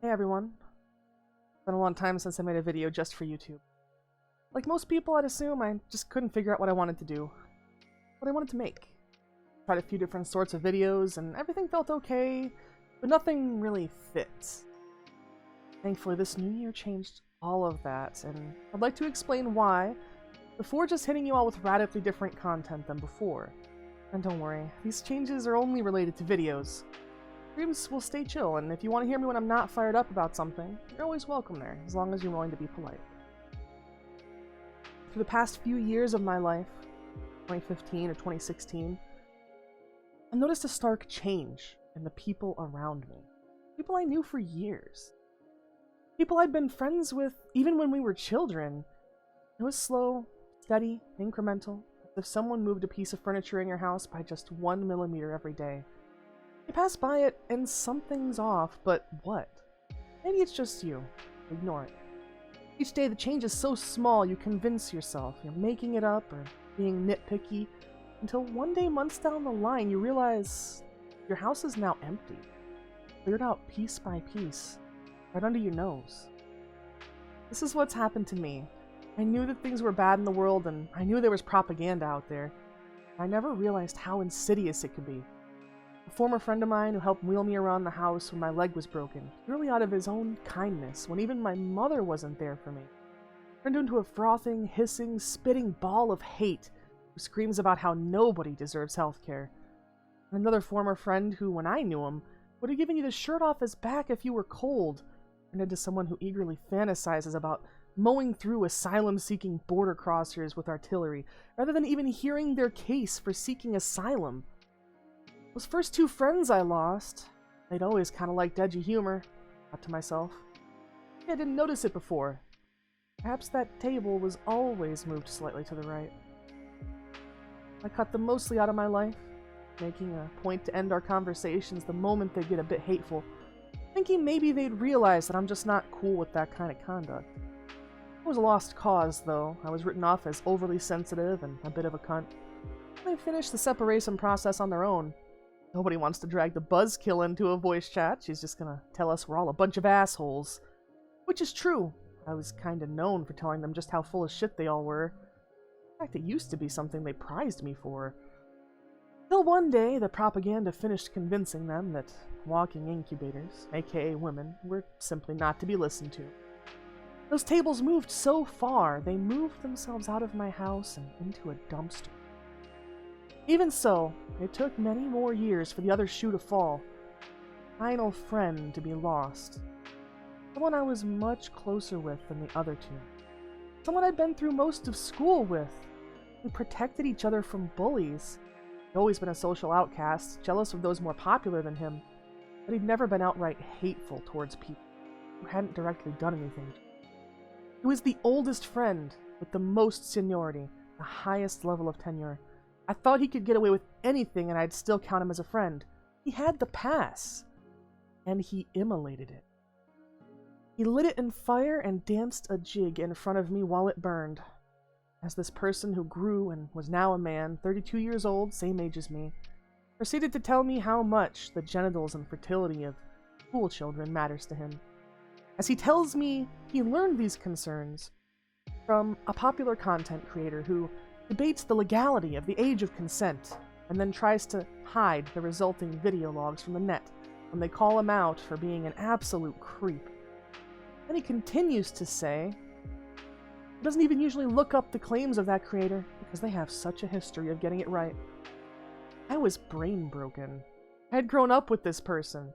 Hey everyone. It's been a long time since I made a video just for YouTube. Like most people, I'd assume I just couldn't figure out what I wanted to do. What I wanted to make. Tried a few different sorts of videos, and everything felt okay, but nothing really fits. Thankfully, this new year changed all of that, and I'd like to explain why, before just hitting you all with radically different content than before. And don't worry, these changes are only related to videos. Streams will stay chill, and if you want to hear me when I'm not fired up about something, you're always welcome there, as long as you're willing to be polite. For the past few years of my life, 2015 or 2016, I noticed a stark change in the people around me. People I knew for years. People I'd been friends with even when we were children. It was slow, steady, incremental, as if someone moved a piece of furniture in your house by just 1 millimeter every day. You pass by it and something's off, but what? Maybe it's just you. Ignore it. Each day the change is so small you convince yourself you're making it up or being nitpicky, until one day, months down the line, you realize your house is now empty. Cleared out piece by piece, right under your nose. This is what's happened to me. I knew that things were bad in the world, and I knew there was propaganda out there. I never realized how insidious it could be. A former friend of mine who helped wheel me around the house when my leg was broken, purely out of his own kindness, when even my mother wasn't there for me, turned into a frothing, hissing, spitting ball of hate who screams about how nobody deserves healthcare. Another former friend who, when I knew him, would have given you the shirt off his back if you were cold, turned into someone who eagerly fantasizes about mowing through asylum-seeking border crossers with artillery, rather than even hearing their case for seeking asylum. Those first two friends I lost, they'd always kind of liked edgy humor, thought to myself. I didn't notice it before. Perhaps that table was always moved slightly to the right. I cut them mostly out of my life, making a point to end our conversations the moment they get a bit hateful, thinking maybe they'd realize that I'm just not cool with that kind of conduct. It was a lost cause, though. I was written off as overly sensitive and a bit of a cunt. They finished the separation process on their own. Nobody wants to drag the buzzkill into a voice chat. She's just gonna tell us we're all a bunch of assholes. Which is true. I was kinda known for telling them just how full of shit they all were. In fact, it used to be something they prized me for. Till one day, the propaganda finished convincing them that walking incubators, aka women, were simply not to be listened to. Those tables moved so far, they moved themselves out of my house and into a dumpster. Even so, it took many more years for the other shoe to fall. Final friend to be lost. Someone I was much closer with than the other two. Someone I'd been through most of school with. We protected each other from bullies. He'd always been a social outcast, jealous of those more popular than him, but he'd never been outright hateful towards people who hadn't directly done anything. He was the oldest friend with the most seniority, the highest level of tenure. I thought he could get away with anything and I'd still count him as a friend. He had the pass, and he immolated it. He lit it in fire and danced a jig in front of me while it burned. As this person who grew and was now a man, 32 years old, same age as me, proceeded to tell me how much the genitals and fertility of school children matters to him. As he tells me he learned these concerns from a popular content creator who debates the legality of the age of consent, and then tries to hide the resulting video logs from the net when they call him out for being an absolute creep. Then he continues to say he doesn't even usually look up the claims of that creator because they have such a history of getting it right. I was brain broken. I had grown up with this person.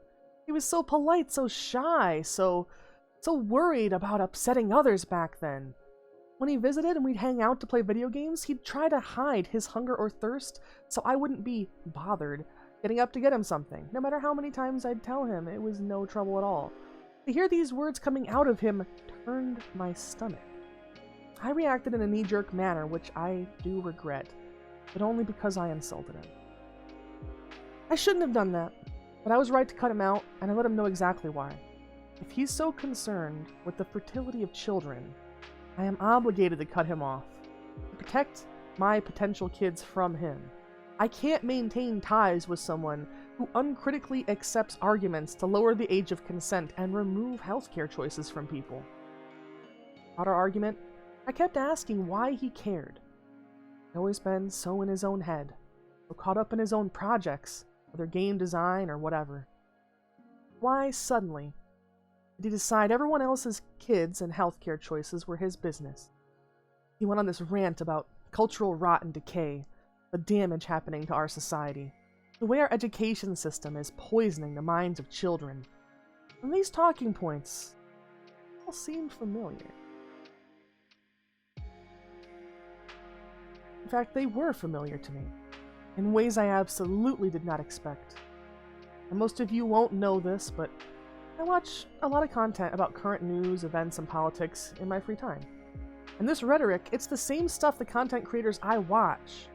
He was so polite, so shy, so worried about upsetting others back then. When he visited and we'd hang out to play video games, he'd try to hide his hunger or thirst so I wouldn't be bothered getting up to get him something, no matter how many times I'd tell him it was no trouble at all. To hear these words coming out of him turned my stomach. I reacted in a knee-jerk manner, which I do regret, but only because I insulted him. I shouldn't have done that, but I was right to cut him out, and I let him know exactly why. If he's so concerned with the fertility of children, I am obligated to cut him off, to protect my potential kids from him. I can't maintain ties with someone who uncritically accepts arguments to lower the age of consent and remove healthcare choices from people. About our argument, I kept asking why he cared. He'd always been so in his own head, so caught up in his own projects, whether game design or whatever. Why, suddenly, did he decide everyone else's kids and healthcare choices were his business? He went on this rant about cultural rot and decay, the damage happening to our society, the way our education system is poisoning the minds of children. And these talking points all seemed familiar. In fact, they were familiar to me, in ways I absolutely did not expect. And most of you won't know this, but I watch a lot of content about current news, events, and politics in my free time. And this rhetoric, it's the same stuff the content creators I watch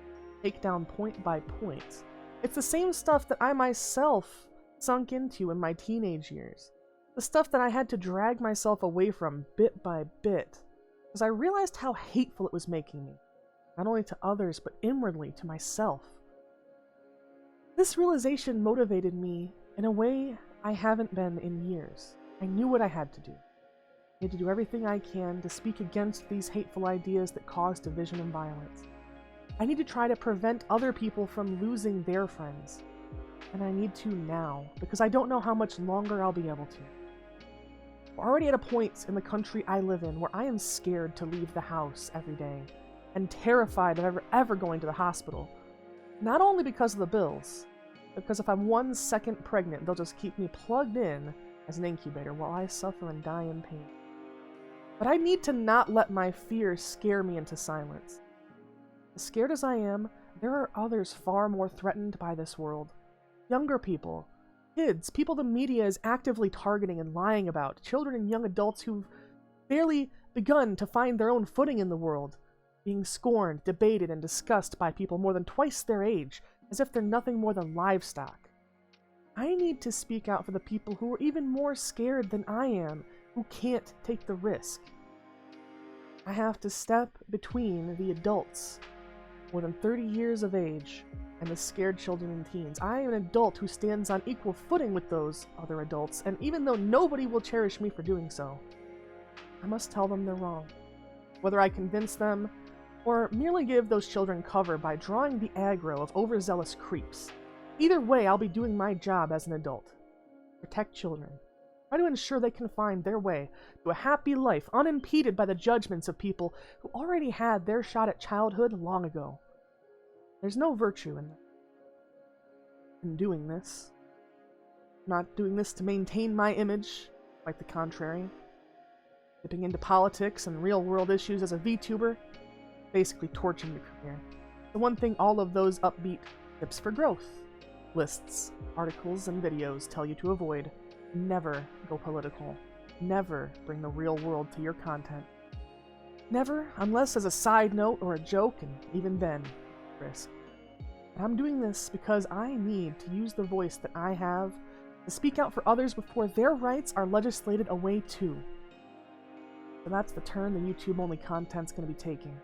take down point by point. It's the same stuff that I myself sunk into in my teenage years. The stuff that I had to drag myself away from bit by bit, because I realized how hateful it was making me, not only to others, but inwardly to myself. This realization motivated me in a way I haven't been in years. I knew what I had to do. I had to do everything I can to speak against these hateful ideas that cause division and violence. I need to try to prevent other people from losing their friends. And I need to now, because I don't know how much longer I'll be able to. We're already at a point in the country I live in where I am scared to leave the house every day, and terrified of ever going to the hospital. Not only because of the bills, but because if I'm 1 second pregnant, they'll just keep me plugged in as an incubator while I suffer and die in pain. But I need to not let my fear scare me into silence. As scared as I am, there are others far more threatened by this world. Younger people, kids, people the media is actively targeting and lying about, children and young adults who've barely begun to find their own footing in the world, being scorned, debated, and discussed by people more than twice their age, as if they're nothing more than livestock. I need to speak out for the people who are even more scared than I am, who can't take the risk. I have to step between the adults, more than 30 years of age, and the scared children and teens. I am an adult who stands on equal footing with those other adults, and even though nobody will cherish me for doing so, I must tell them they're wrong. Whether I convince them, or merely give those children cover by drawing the aggro of overzealous creeps. Either way, I'll be doing my job as an adult. Protect children. Try to ensure they can find their way to a happy life, unimpeded by the judgments of people who already had their shot at childhood long ago. There's no virtue in doing this. I'm not doing this to maintain my image, quite the contrary. Dipping into politics and real-world issues as a VTuber, basically torching your career. The one thing all of those upbeat tips for growth lists, articles, and videos tell you to avoid: never go political. Never bring the real world to your content. Never, unless as a side note or a joke, and even then, risk. And I'm doing this because I need to use the voice that I have to speak out for others before their rights are legislated away too. So that's the turn the YouTube-only content's going to be taking.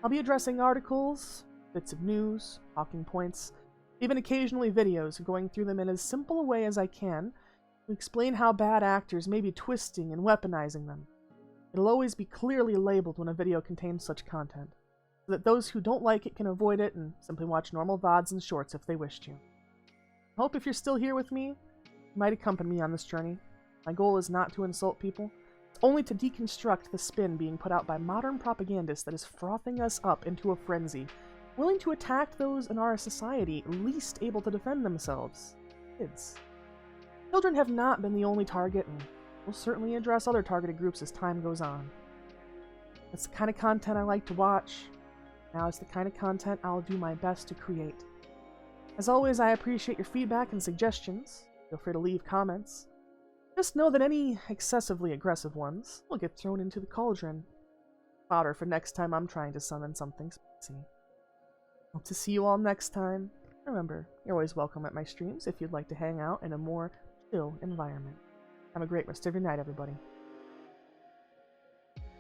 I'll be addressing articles, bits of news, talking points, even occasionally videos, going through them in as simple a way as I can to explain how bad actors may be twisting and weaponizing them. It'll always be clearly labeled when a video contains such content, so that those who don't like it can avoid it and simply watch normal VODs and shorts if they wish to. I hope if you're still here with me, you might accompany me on this journey. My goal is not to insult people, only to deconstruct the spin being put out by modern propagandists that is frothing us up into a frenzy, willing to attack those in our society least able to defend themselves: kids. Children have not been the only target, and we'll certainly address other targeted groups as time goes on. That's the kind of content I like to watch. Now it's the kind of content I'll do my best to create. As always, I appreciate your feedback and suggestions. Feel free to leave comments. Just know that any excessively aggressive ones will get thrown into the cauldron. Fodder for next time I'm trying to summon something spicy. Hope to see you all next time. Remember, you're always welcome at my streams if you'd like to hang out in a more chill environment. Have a great rest of your night, everybody.